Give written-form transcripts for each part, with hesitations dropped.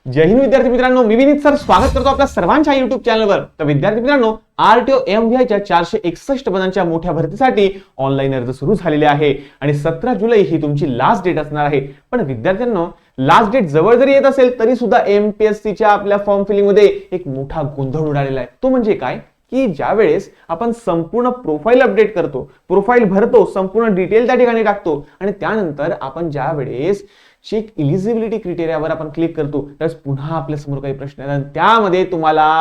जय हिंद विद्यार्थी मित्रांनो, मी विनीत सर स्वागत करतो आपल्या सर्वांच्या युट्यूब चॅनलवर। तर विद्यार्थी मित्रांनो, आरटीओ एमव्हीआयच्या 461 पदांच्या मोठ्या भरतीसाठी ऑनलाईन अर्ज सुरू झालेले आहे आणि 17 जुलै ही तुमची लास्ट डेट असणार आहे। पण विद्यार्थ्यांनो, लास्ट डेट जवळ जरी येत असेल तरी सुद्धा एमपीएससीच्या आपल्या फॉर्म फिलिंग मध्ये एक मोठा गोंधळ उडालेला आहे। तो म्हणजे काय की ज्या वेळेस आपण संपूर्ण प्रोफाईल अपडेट करतो, प्रोफाईल भरतो, संपूर्ण डिटेल त्या ठिकाणी टाकतो आणि त्यानंतर आपण ज्या वेळेस चेक इलिजिबिलिटी क्रायटेरियावर आपण क्लिक करतो त्यावेळेस पुन्हा आपल्या समोर काही प्रश्न येतात। त्यामध्ये तुम्हाला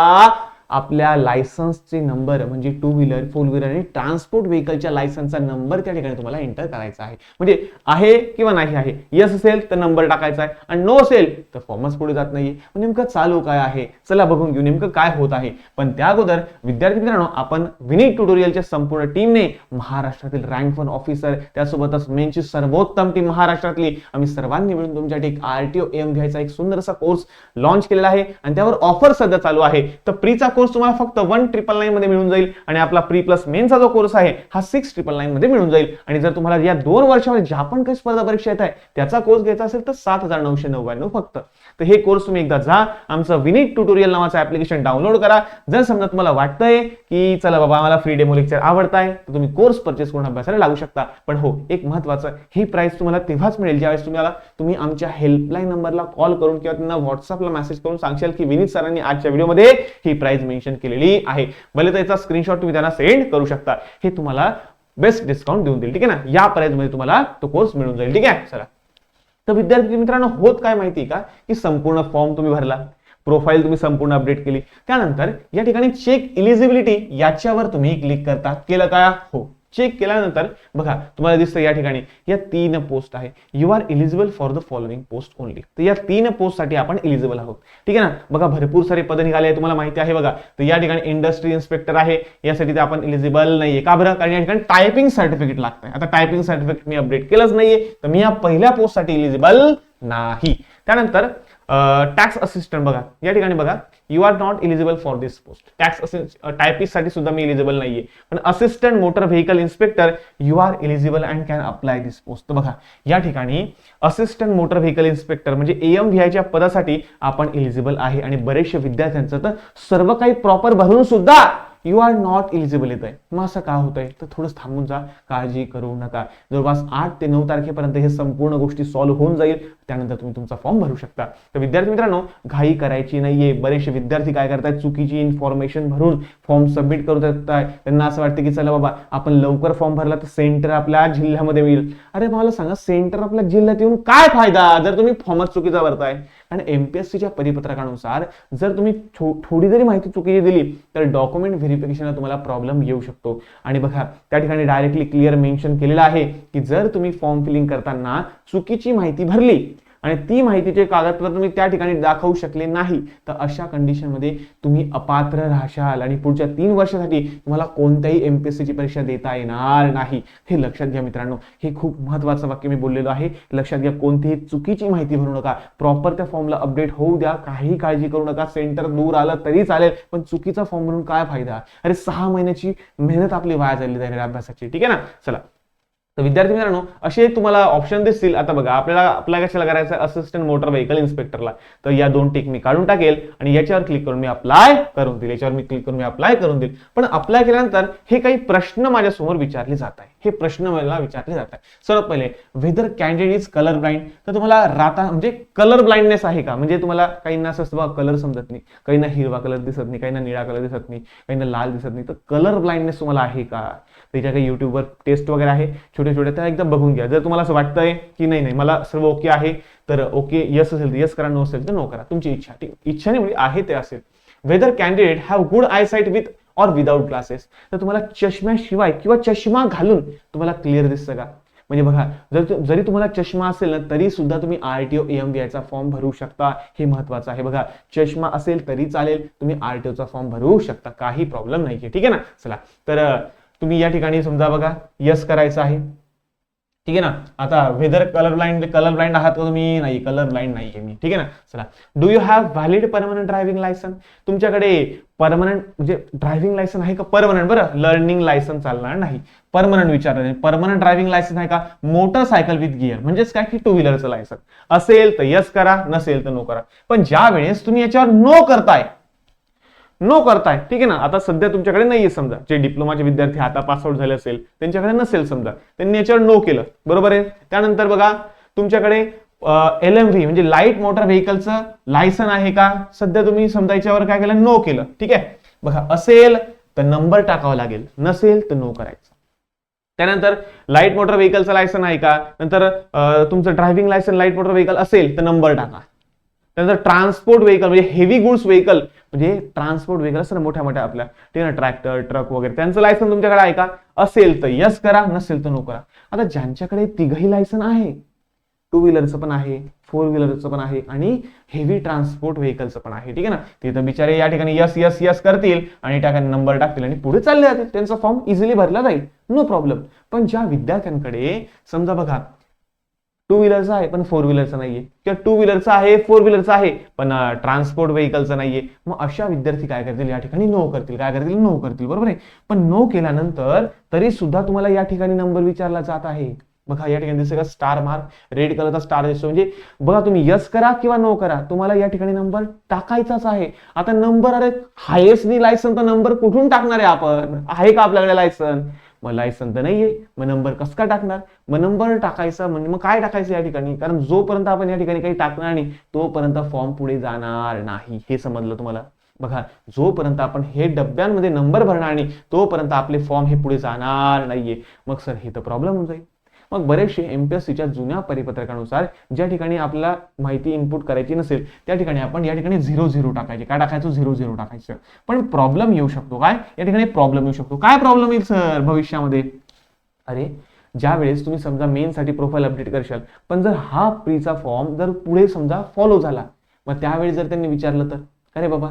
आपल्या लायसन्सचे नंबर म्हणजे 2 व्हीलर, 4 व्हीलर आणि ट्रान्सपोर्ट व्हेकलच्या लायसन्सचा नंबर त्या ठिकाणी तुम्हाला एंटर करायचा आहे। म्हणजे आहे किंवा नाही आहे, यस असेल तर नंबर टाकायचा आहे आणि नो असेल तर फॉर्मच पुढे जात नाहीये। नेमकं चालू काय आहे चला बघून घेऊ नेमकं काय होत आहे। पण त्या अगोदर विद्यार्थी मित्रांनो, आपण विनीत ट्युटोरियलच्या संपूर्ण टीमने महाराष्ट्रातील रँक 1 ऑफिसर त्यासोबतच मेनची सर्वोत्तम टीम महाराष्ट्रातली आम्ही सर्वांनी मिळून तुमच्यासाठी एक आरटीओ एमव्हीआयचा एक सुंदरसा कोर्स लॉन्च केलेला आहे आणि त्यावर ऑफर सध्या चालू आहे। तर प्रीचा कोर्स तुम्हाला फक्त 1999 मध्ये मिळून जाईल आणि आपला प्री प्लस मेनचा जो कोर्स आहे हा 699 मध्ये मिळून जाईल। आणि जर तुम्हाला या 2 वर्षामध्ये ज्या पण काही स्पर्धा परीक्षा येत आहे त्याचा कोर्स घ्यायचा असेल तर 7999 फक्त। तर हे कोर्स तुम्ही एकदा जा, आमचं विनीत ट्युटोरियल नावाचं ऍप्लिकेशन डाउनलोड करा। जर समजा तुम्हाला वाटतंय की चला बाबा आम्हाला फ्री डेमो लेक्चर आवडताय तर तुम्ही कोर्स परचेस करून अभ्यासाला लागू शकता। पण हो, एक महत्त्वाचं, ही प्राइस तुम्हाला तेव्हाच मिळेल ज्यावेळेस तुम्ही आमच्या हेल्पलाईन नंबरला कॉल करून किंवा त्यांना व्हॉट्सअपला मेसेज करून सांगशाल की विनीत सरांनी आजच्या व्हिडिओमध्ये ही प्राइस मेन्शन केलेली आहे। भले त्याचा स्क्रीनशॉट तुम्ही त्यांना सेंड करू शकता, हे तुम्हाला बेस्ट डिस्काउंट देऊन देईल। ठीक आहे ना, या प्राइस मध्ये तुम्हाला तो कोर्स मिळून जाईल। ठीक आहे, चला। तर विद्यार्थी मित्रांनो, होत काय माहिती का की संपूर्ण फॉर्म तुम्ही भरला, प्रोफाईल तुम्ही संपूर्ण अपडेट केली, त्यानंतर या ठिकाणी चेक इलिजिबिलिटी याच्यावर तुम्ही क्लिक करता। केलं का? हो, चेक केल्यानंतर बघा तुम्हाला दिसतं या ठिकाणी या 3 पोस्ट आहे। You are eligible for the following post only. तर या 3 पोस्ट साठी आपण इलिजिबल आहोत। ठीक आहे ना, बघा भरपूर सारे पद निघाले आहे, तुम्हाला माहिती आहे। बघा तर या ठिकाणी इंडस्ट्री इन्स्पेक्टर आहे, यासाठी ते आपण इलिजिबल नाहीये। का बरं? कारण या ठिकाणी टायपिंग सर्टिफिकेट लागतंय। आता टायपिंग सर्टिफिकेट मी अपडेट केलंच नाहीये, तर मी या पहिल्या पोस्ट साठी इलिजिबल नाही। त्यानंतर टॅक्स असिस्टंट, बघा या ठिकाणी बघा you are not eligible for this post. Tax typist साठी सुद्धा मी इलिजिबल नाहीये। पण assistant motor vehicle inspector you are eligible and can apply this post. तर बघा या ठिकाणी असिस्टंट मोटर व्हेकल इन्स्पेक्टर म्हणजे एमव्हीआयच्या पदासाठी आपण इलिजिबल आहे आणि बरेचशा विद्यार्थ्यांचं तर सर्व काही प्रॉपर भरून सुद्धा यू आर नॉट इलिजिबल येत आहे। मग असं का होतंय तर थोडं थांबून जा, काळजी करू नका। जवळपास 8 ते 9 तारखेपर्यंत हे संपूर्ण गोष्टी सॉल्व्ह होऊन जाईल, त्यानंतर तुम्ही तुमचा फॉर्म भरू शकता। तर विद्यार्थी मित्रांनो, घाई करायची नाहीये। बरेचसे विद्यार्थी काय करतायत, चुकीची इन्फॉर्मेशन भरून फॉर्म सबमिट करू देतात। त्यांना असं वाटतं की चला बाबा आपण लवकर फॉर्म भरला तर सेंटर आपल्या जिल्ह्यामध्ये मिळेल। अरे मला सांगा, सेंटर आपल्या जिल्ह्यात येऊन काय फायदा जर तुम्ही फॉर्मच चुकीचा भरताय? आणि एमपीएससीच्या परिपत्रकानुसार जर तुम्ही थोडी जरी माहिती चुकीची दिली तर डॉक्युमेंट व्हेरिफिकेशनला तुम्हाला प्रॉब्लेम येऊ शकतो। आणि बघा त्या ठिकाणी डायरेक्टली क्लिअर मेन्शन केलेलं आहे की जर तुम्ही फॉर्म फिलिंग करताना चुकीची माहिती भरली आणि ती माहितीचे कागदपत्र तुम्ही त्या ठिकाणी दाखवू शकले नाही तर अशा कंडिशन मध्ये तुम्ही अपात्र राहशाल आणि पुढच्या 3 वर्षासाठी तुम्हाला कोणत्याही एमपीएससीची परीक्षा देता येणार नाही। हे लक्षात घ्या मित्रांनो, हे खूप महत्त्वाचं वाक्य मी बोललेलो आहे, लक्षात घ्या। कोणतीही चुकीची माहिती भरू नका, प्रॉपर त्या फॉर्मला अपडेट होऊ द्या, काही काळजी करू नका। सेंटर दूर आलं तरी चालेल, पण चुकीचा फॉर्म भरून काय फायदा? अरे 6 महिन्याची मेहनत आपली वाया चालली जाईल अभ्यासाची। ठीक आहे ना, चला। तर विद्यार्थी मित्रांनो, असे तुम्हाला ऑप्शन दिसतील। आता बघा आपल्याला अप्लाय कशाला करायचं, असिस्टंट मोटर व्हेकल इन्स्पेक्टरला। तर या 2 टिक मी काढून टाकेल आणि याच्यावर क्लिक करून मी अप्लाय करून देईल, याच्यावर मी क्लिक करून मी अप्लाय करून देईल। पण अप्लाय केल्यानंतर हे काही प्रश्न माझ्या समोर विचारले जात आहे, हे प्रश्न मला विचारले जात आहे। सर्वात पहिले, whether candidate is colour blind. तर तुम्हाला राता म्हणजे कलर ब्लाइंडनेस आहे का? म्हणजे तुम्हाला काहींना असं असतं कलर समजत नाही, काहींना हिरवा कलर दिसत नाही, काहींना निळा कलर दिसत नाही, काहींना लाल दिसत नाही। तर कलर ब्लाइंडनेस तुम्हाला आहे का? त्याच्या काही युट्यूबवर टेस्ट वगैरे आहे छोटे छोटे, त्या एकदा बघून घ्या। जर तुम्हाला असं वाटतंय की नाही नाही मला सर्व ओके आहे तर ओके, यस असेल तर यस करा, नो असेल तर नो करा, तुमची इच्छा। ठीक, इच्छाने म्हणजे आहे ते असेल। Whether candidate have good eye sight with or without glasses. तर तुम्हाला चष्म्याशिवाय किंवा चष्मा घालून तुम्हाला क्लिअर दिसतं का? म्हणजे बघा जरी तुम्हाला चष्मा असेल ना तरी सुद्धा तुम्ही आरटीओ एमव्हीआयचा फॉर्म भरू शकता, हे महत्त्वाचं आहे। बघा चष्मा असेल तरी चालेल, तुम्ही आरटीओचा फॉर्म भरू शकता, काही प्रॉब्लेम नाहीये। ठीक आहे ना, चला। तर तुम्ही या ठिकाणी समजा बघा यस करायचं आहे ठीक आहे ना. आता वेदर कलर ब्लाइंड आहात का तुम्ही? नाही, कलर ब्लाइंड नाहीये मी. ठीक आहे ना. चला, do you have valid permanent driving licence? तुमच्याकडे परमनंट म्हणजे ड्रायव्हिंग लायसन आहे का? परमनंट, बरं, लर्निंग लायसन चालणार नाही. परमनंट विचारलं, परमनंट ड्रायव्हिंग लायसन आहे का? मोटरसायकल विथ गिअर म्हणजेच काय की टू व्हीलरचं लायसन असेल तर यस करा, नसेल तर नो करा. पण ज्या वेळेस तुम्ही याच्यावर नो करताय, ठीक आहे ना. आता सध्या तुमच्याकडे नाहीये, समजा जे डिप्लोमाचे विद्यार्थी आता पास आउट झाले असेल त्यांच्याकडे नसेल, समजा त्यांनी याच्यावर नो केलं, बरोबर आहे. त्यानंतर बघा तुमच्याकडे LMV म्हणजे लाईट मोटर व्हेकलचं लायसन आहे का? सध्या तुम्ही समजा याच्यावर काय केलं? नो केलं, ठीक आहे. बघा, असेल तर नंबर टाकावा लागेल, नसेल तर नो करायचं. त्यानंतर लाईट मोटर व्हेकलचं लायसन आहे का? नंतर तुमचं driving licence light motor vehicle असेल तर नंबर टाका. त्यानंतर ट्रान्सपोर्ट व्हेकल म्हणजे हेवी गुड्स व्हेकल म्हणजे ट्रान्सपोर्ट व्हेकल असतं ना मोठ्या आपल्या, ठीक आहे ना, ट्रॅक्टर, ट्रक वगैरे, त्यांचं लायसन तुमच्याकडे आहे का? असेल तर यस करा, नसेल तर नो करा. आता ज्यांच्याकडे तिघही लायसन आहे, टू व्हीलरचं पण आहे, फोर व्हीलरचं पण आहे आणि हेवी ट्रान्सपोर्ट व्हेकलचं पण आहे, ठीक आहे ना, ते तर बिचारे या ठिकाणी यस यस यस करतील आणि त्या ठिकाणी नंबर टाकतील आणि पुढे चालले जातील, त्यांचा फॉर्म इझिली भरला जाईल, नो प्रॉब्लेम. पण ज्या विद्यार्थ्यांकडे समजा बघा टू व्हीलरचा आहे पण फोर व्हीलरचा नाहीये, किंवा टू व्हीलरचा आहे फोर व्हीलरचा आहे पण ट्रान्सपोर्ट व्हेकलचा नाहीये, मग अशा विद्यार्थी काय करतील? या ठिकाणी नो करतील. काय करतील? नो करतील, बरोबर आहे. पण नो केल्यानंतर तरी सुद्धा तुम्हाला या ठिकाणी नंबर विचारला जात आहे. बघा या ठिकाणी दिसतं का स्टार मार्क, रेड कलरचा स्टार दिसतो, म्हणजे बघा तुम्ही यस करा किंवा नो करा, तुम्हाला या ठिकाणी नंबर टाकायचाच आहे. आता नंबर, अरे हायेस्ट लायसन तर नंबर कुठून टाकणार आहे? आपण आहे का आपल्याकडे लायसन? मग लायसन तर नाहीये, मग नंबर कसं काय टाकणार? मग नंबर टाकायचा म्हणजे मग काय टाकायचं या ठिकाणी? कारण जोपर्यंत आपण या ठिकाणी काही टाकणार नाही तोपर्यंत फॉर्म पुढे जाणार नाही. हे समजलं तुम्हाला? बघा, जोपर्यंत आपण हे डब्यांमध्ये नंबर भरणार नाही तोपर्यंत आपले फॉर्म हे पुढे जाणार नाहीये. मग सर हे तर प्रॉब्लेम होऊन जाईल. मग बरेचसे MPSCच्या जुन्या परिपत्रकानुसार ज्या ठिकाणी आपल्याला माहिती इनपुट करायची नसेल त्या ठिकाणी आपण या ठिकाणी 00 टाकायचे. काय टाकायचं? 00 टाकायचं. पण प्रॉब्लेम येऊ शकतो. काय या ठिकाणी प्रॉब्लेम येऊ शकतो? काय प्रॉब्लेम येईल सर भविष्यामध्ये? अरे ज्या वेळेस तुम्ही समजा मेन साठी प्रोफाईल अपडेट करशाल पण जर हा प्रीचा फॉर्म जर पुढे समजा फॉलो झाला, मग त्यावेळी जर त्यांनी विचारलं तर अरे बाबा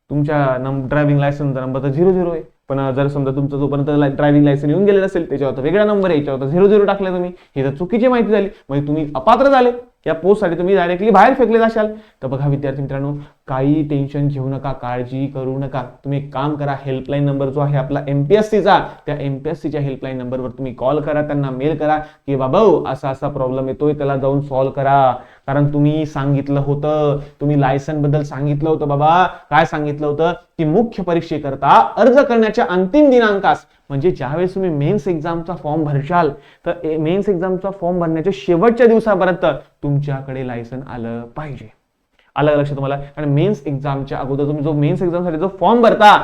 तुमच्या ड्रायव्हिंग लायसनचा नंबर तर 00 आहे, पण जर समजा तुमचा जोपर्यंत ड्रायव्हिंग लायसन येऊन गेलेलं असेल त्याच्यावर वेगळा नंबर आहे, याच्यावर 00 टाकले तुम्ही, ही तर चुकीची माहिती झाली, म्हणजे तुम्ही अपात्र झाले, या पोस्टसाठी तुम्ही डायरेक्टली बाहेर फेकले जाशाल. तर बघा विद्यार्थी मित्रांनो, काही टेन्शन घेऊ नका, काळजी करू नका. तुम्ही एक काम करा, हेल्पलाईन नंबर जो आहे आपला MPSCचा, त्या MPSCच्या हेल्पलाईन नंबरवर तुम्ही कॉल करा, त्यांना मेल करा की बाबा असा असा प्रॉब्लेम येतोय, त्याला जाऊन सॉल्व्ह करा. कारण तुम्ही सांगितलं होतं, तुम्ही लायसन बद्दल सांगितलं होतं बाबा, काय सांगितलं होतं की मुख्य परीक्षेकरता अर्ज करण्याच्या अंतिम दिनांकास, म्हणजे ज्यावेळेस तुम्ही मेन्स एक्झामचा फॉर्म भरशाल तर मेन्स एक्झामचा फॉर्म भरण्याच्या शेवटच्या दिवसापर्यंत तुमच्याकडे लायसन आलं पाहिजे. आलं लक्ष तुम्हाला? कारण मेन्स एक्झामच्या अगोदर तुम्ही जो मेन्स एक्झामसाठी जो फॉर्म भरता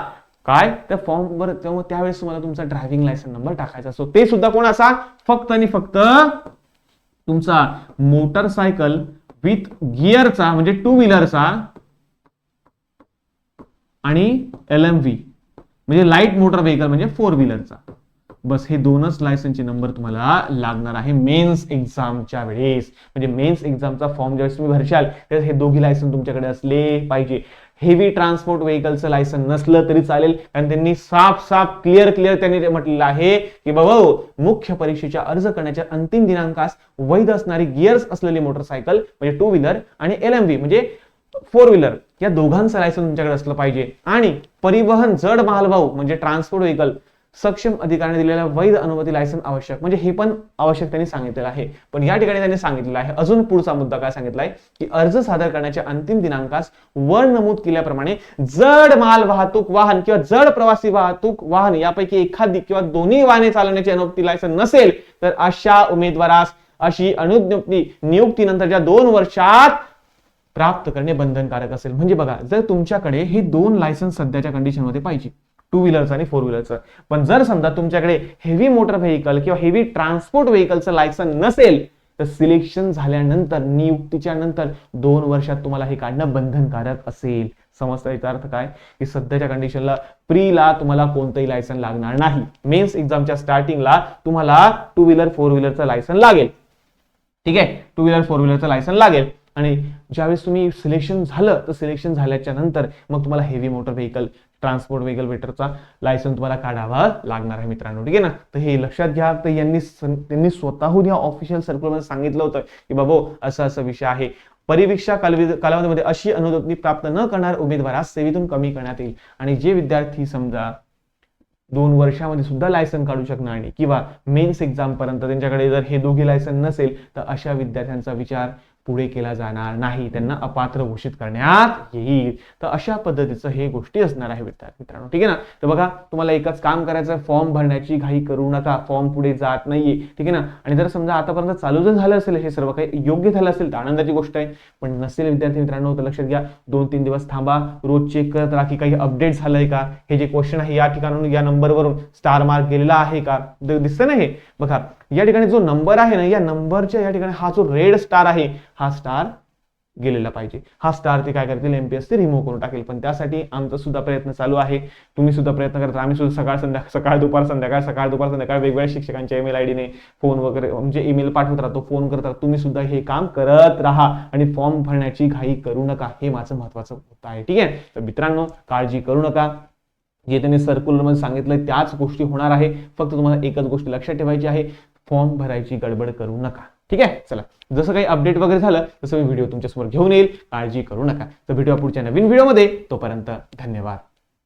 काय त्या फॉर्मवर त्यावेळेस तुम्हाला तुमचा ड्रायव्हिंग लायसन नंबर टाकायचा असतो. ते सुद्धा कोण असा? फक्त आणि फक्त तुमचा मोटरसायकल विथ गिअरचा म्हणजे टू व्हीलरचा आणि LMV म्हणजे लाईट मोटर व्हेकल म्हणजे फोर व्हीलरचा, बस हे दोनच लायसनचे नंबर तुम्हाला लागणार आहे मेन्स एक्झामच्या वेळेस. म्हणजे मेन्स एक्झामचा फॉर्म ज्यावेळेस तुम्ही भरशाल त्यावेळेस हे दोघी लायसन तुमच्याकडे असले पाहिजे. हेवी ट्रान्सपोर्ट व्हेकलचं लायसन नसलं तरी चालेल, कारण त्यांनी साफ क्लिअर त्यांनी म्हटलेलं आहे की बाबा मुख्य परीक्षेच्या अर्ज करण्याच्या अंतिम दिनांकास वैध असणारी गिअर्स असलेली मोटरसायकल म्हणजे टू व्हीलर आणि LMV म्हणजे फोर व्हीलर या दोघांचं लायसन तुमच्याकडे असलं पाहिजे. आणि परिवहन जड मालवाहू म्हणजे ट्रान्सपोर्ट व्हेकल सक्षम अधिकाऱ्याने दिलेल्या वैध अनुमती लायसन आवश्यक, म्हणजे हे पण आवश्यक त्यांनी सांगितलेलं आहे. पण या ठिकाणी त्यांनी सांगितलेलं आहे अजून पुढचा मुद्दा काय सांगितलाय की अर्ज सादर करण्याच्या अंतिम दिनांकास वर नमूद केल्याप्रमाणे जड माल वाहतूक वाहन किंवा जड प्रवासी वाहतूक वाहन यापैकी एखादी किंवा दोन्ही वाहने चालवण्याची अनुमती लायसन नसेल तर अशा उमेदवारास अशी अनुज्ञप्ती नियुक्तीनंतरच्या 2 वर्षात प्राप्त करणे बंधनकारक असेल. म्हणजे बघा जर तुमच्याकडे हे दोन लायसन्स सध्याच्या कंडिशनमध्ये पाहिजे, टू व्हीलरचं आणि फोर व्हीलरचं, पण जर समजा तुमच्याकडे हेवी मोटर व्हेकल किंवा हेवी ट्रान्सपोर्ट व्हेकलचं लायसन नसेल तर सिलेक्शन झाल्यानंतर नियुक्तीच्या नंतर 2 वर्षात तुम्हाला हे काढणं बंधनकारक असेल. समजता? याचा अर्थ काय की सध्याच्या कंडिशनला प्रीला तुम्हाला कोणतंही लायसन लागणार नाही. मेन्स एक्झामच्या स्टार्टिंगला तुम्हाला टू व्हीलर फोर व्हीलरचं लायसन लागेल, ठीक आहे, टू व्हीलर फोर व्हीलरचं लायसन लागेल. आणि ज्यावेळेस तुम्ही सिलेक्शन झालं तर सिलेक्शन झाल्याच्या नंतर मग तुम्हाला heavy motor vehicle transport vehicle वेटरचा लायसन्स तुम्हाला काढावा लागणार आहे मित्रांनो, ठीक आहे ना. तर हे लक्षात घ्या. तर त्यांनी स्वतःहून या ऑफिशियल सर्क्युलरमध्ये सांगितलं होतं की बाबा असा विषय आहे. परिवीक्षा कालावधीमध्ये अशी अनुज्ञप्ती प्राप्त न करणाऱ्या उमेदवारास सेवेतून कमी करण्यात येईल. आणि जे विद्यार्थी समजा 2 वर्षामध्ये सुद्धा लायसन काढू शकणार नाही किंवा मेन्स एक्झाम पर्यंत त्यांच्याकडे जर हे दोघे लायसन नसेल तर अशा विद्यार्थ्यांचा विचार पुढे केला जाणार नाही, त्यांना अपात्र घोषित करण्यात येईल. तर अशा पद्धतीचं हे गोष्टी असणार आहे मित्रांनो, ठीक आहे ना. तर बघा, तुम्हाला एकच काम करायचं, फॉर्म भरण्याची घाई करू नका. फॉर्म पुढे जात नाहीये, ठीक आहे ना. आणि जर समजा आतापर्यंत चालू जर झालं असेल, हे सर्व काही योग्य झालं असेल तर आनंदाची गोष्ट आहे. पण नसेल विद्यार्थी मित्रांनो तर लक्षात घ्या, 2-3 दिवस थांबा, रोज चेक करत राहा की काही अपडेट झालंय का. हे जे क्वेश्चन आहे या ठिकाणून या नंबरवरून स्टार मार्क गेलेला आहे का, दिसतं ना हे बघा. या ठिकाणी जो नंबर आहे ना, या नंबरच्या या ठिकाणी हा जो रेड स्टार आहे हा स्टार गेलेला पाहिजे. हा स्टार ते काय करतील, एमपीएससी रिमूव्ह करून टाकेल. पण त्यासाठी आमचा सुद्धा प्रयत्न चालू आहे, तुम्ही सुद्धा प्रयत्न करता. आम्ही सुद्धा सकाळ दुपार संध्याकाळ वेगवेगळ्या शिक्षकांच्या ईमेल आयडीने फोन वगैरे म्हणजे ईमेल पाठवत राहतो, फोन करत राहतो. तुम्ही सुद्धा हे काम करत राहा आणि फॉर्म भरण्याची घाई करू नका, हे माझं महत्वाचं मुद्दा आहे, ठीक आहे. तर मित्रांनो, काळजी करू नका. जे त्यांनी सर्क्युलरमध्ये सांगितलं त्याच गोष्टी होणार आहे. फक्त तुम्हाला एकच गोष्ट लक्षात ठेवायची आहे, फॉर्म भरायची गडबड करू नका, ठीक आहे. चला, जसं काही अपडेट वगैरे झालं तसं मी व्हिडिओ तुमच्यासमोर घेऊन येईल, काळजी करू नका. तर भेटूया पुढच्या नवीन व्हिडिओमध्ये. तोपर्यंत धन्यवाद.